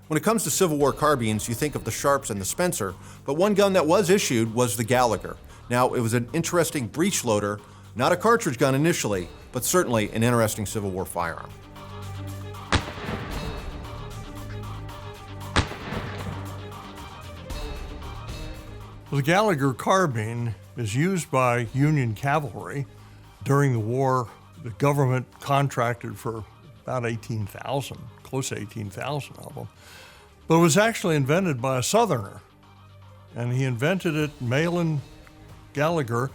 When it comes to Civil War carbines, you think of the Sharps and the Spencer, but one gun that was issued was the Gallager. Now, it was an interesting breech loader, not a cartridge gun initially, but certainly an interesting Civil War firearm. The Gallager Carbine is used by Union cavalry. During the war, the government contracted for about 18,000, close to 18,000 of them. But it was actually invented by a Southerner, and he invented it, Mahlon Gallager.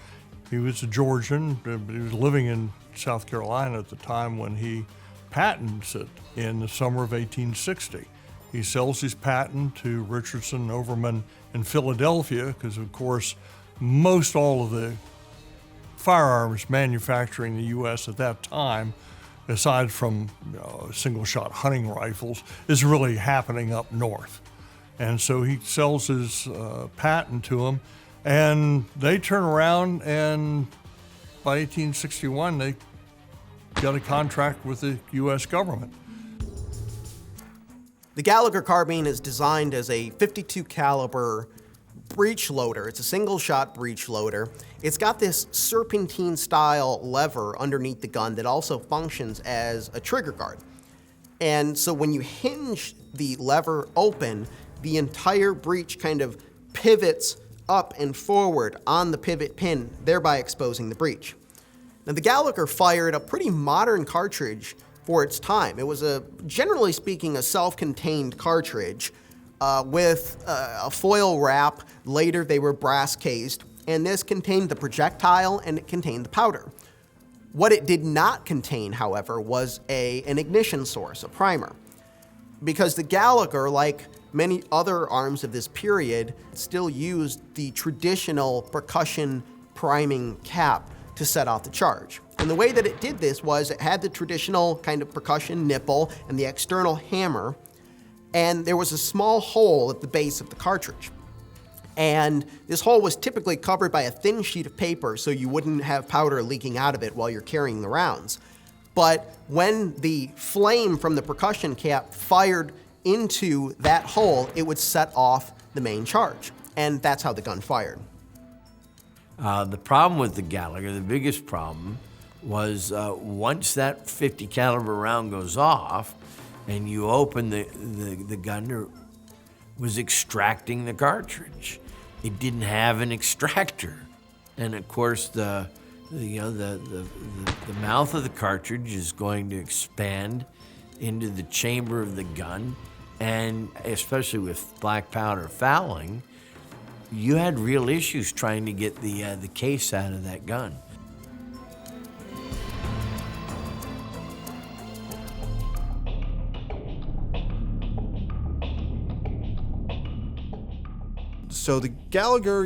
He was a Georgian, but he was living in South Carolina at the time when he patents it in the summer of 1860. He sells his patent to Richardson Overman in Philadelphia because, of course, most all of the firearms manufacturing in the U.S. at that time, aside from single-shot hunting rifles, is really happening up north. And so he sells his patent to them, and they turn around, and by 1861, they got a contract with the U.S. government. The Gallager carbine is designed as a .52 caliber breech loader. It's a single-shot breech loader. It's got this serpentine-style lever underneath the gun that also functions as a trigger guard. And so when you hinge the lever open, the entire breech kind of pivots up and forward on the pivot pin, thereby exposing the breech. Now, the Gallager fired a pretty modern cartridge for its time. It was, generally speaking, a self-contained cartridge with a foil wrap. Later, they were brass cased, and this contained the projectile and it contained the powder. What it did not contain, however, was an ignition source, a primer, because the Gallager, like many other arms of this period, still used the traditional percussion priming cap to set off the charge. And the way that it did this was it had the traditional kind of percussion nipple and the external hammer, and there was a small hole at the base of the cartridge. And this hole was typically covered by a thin sheet of paper so you wouldn't have powder leaking out of it while you're carrying the rounds. But when the flame from the percussion cap fired into that hole, it would set off the main charge. And that's how the gun fired. The problem with the Gallager, the biggest problem, was once that .50 caliber round goes off and you open the gun, was extracting the cartridge. It didn't have an extractor. And of course the mouth of the cartridge is going to expand into the chamber of the gun, and especially with black powder fouling, you had real issues trying to get the case out of that gun. So the Gallager,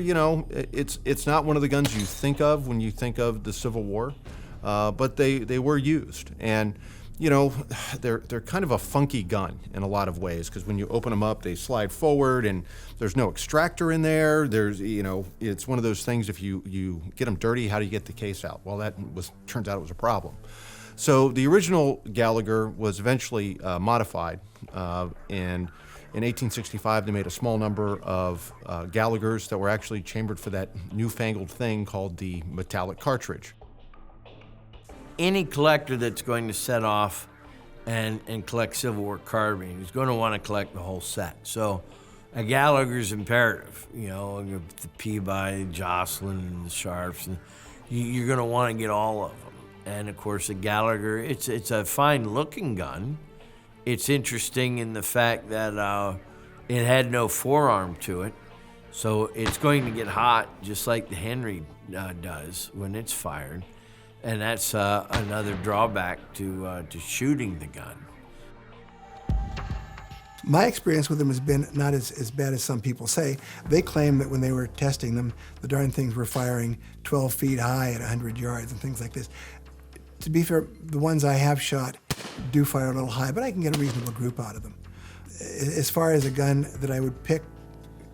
it's not one of the guns you think of when you think of the Civil War, but they were used. And, they're kind of a funky gun in a lot of ways, because when you open them up, they slide forward and there's no extractor in there. There's, it's one of those things, if you get them dirty, how do you get the case out? Well, turns out it was a problem. So the original Gallager was eventually modified, and in 1865, they made a small number of Gallagers that were actually chambered for that newfangled thing called the metallic cartridge. Any collector that's going to set off and collect Civil War carbine is going to want to collect the whole set. So a Gallager is imperative. The Peabody, the Jocelyn, and the Sharps, and you're going to want to get all of them. And of course, a Gallager, it's a fine-looking gun. It's interesting in the fact that it had no forearm to it, so it's going to get hot just like the Henry does when it's fired, and that's another drawback to shooting the gun. My experience with them has been not as bad as some people say. They claim that when they were testing them, the darn things were firing 12 feet high at 100 yards and things like this. To be fair, the ones I have shot do fire a little high, but I can get a reasonable group out of them. As far as a gun that I would pick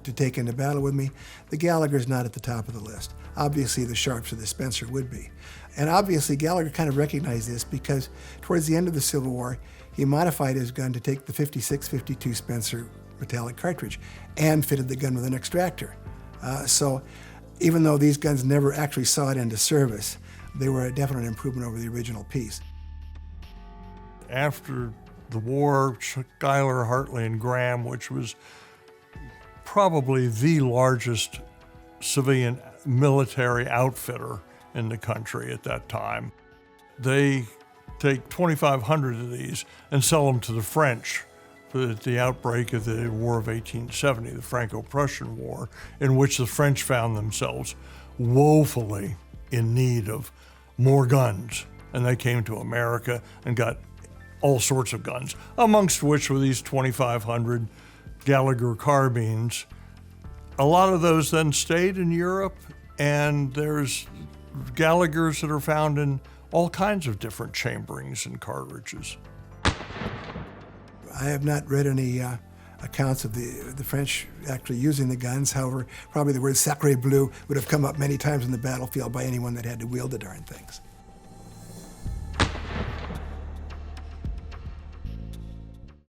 to take into battle with me, the Gallager's not at the top of the list. Obviously, the Sharps or the Spencer would be. And obviously, Gallager kind of recognized this because towards the end of the Civil War, he modified his gun to take the 56-52 Spencer metallic cartridge and fitted the gun with an extractor. So even though these guns never actually saw it into service, they were a definite improvement over the original piece. After the war, Schuyler, Hartley, and Graham, which was probably the largest civilian military outfitter in the country at that time, they take 2,500 of these and sell them to the French at the outbreak of the War of 1870, the Franco-Prussian War, in which the French found themselves woefully in need of more guns. And they came to America and got all sorts of guns, amongst which were these 2,500 Gallager carbines. A lot of those then stayed in Europe, and there's Gallagers that are found in all kinds of different chamberings and cartridges. I have not read any accounts of the French actually using the guns. However, probably the word sacre bleu would have come up many times in the battlefield by anyone that had to wield the darn things.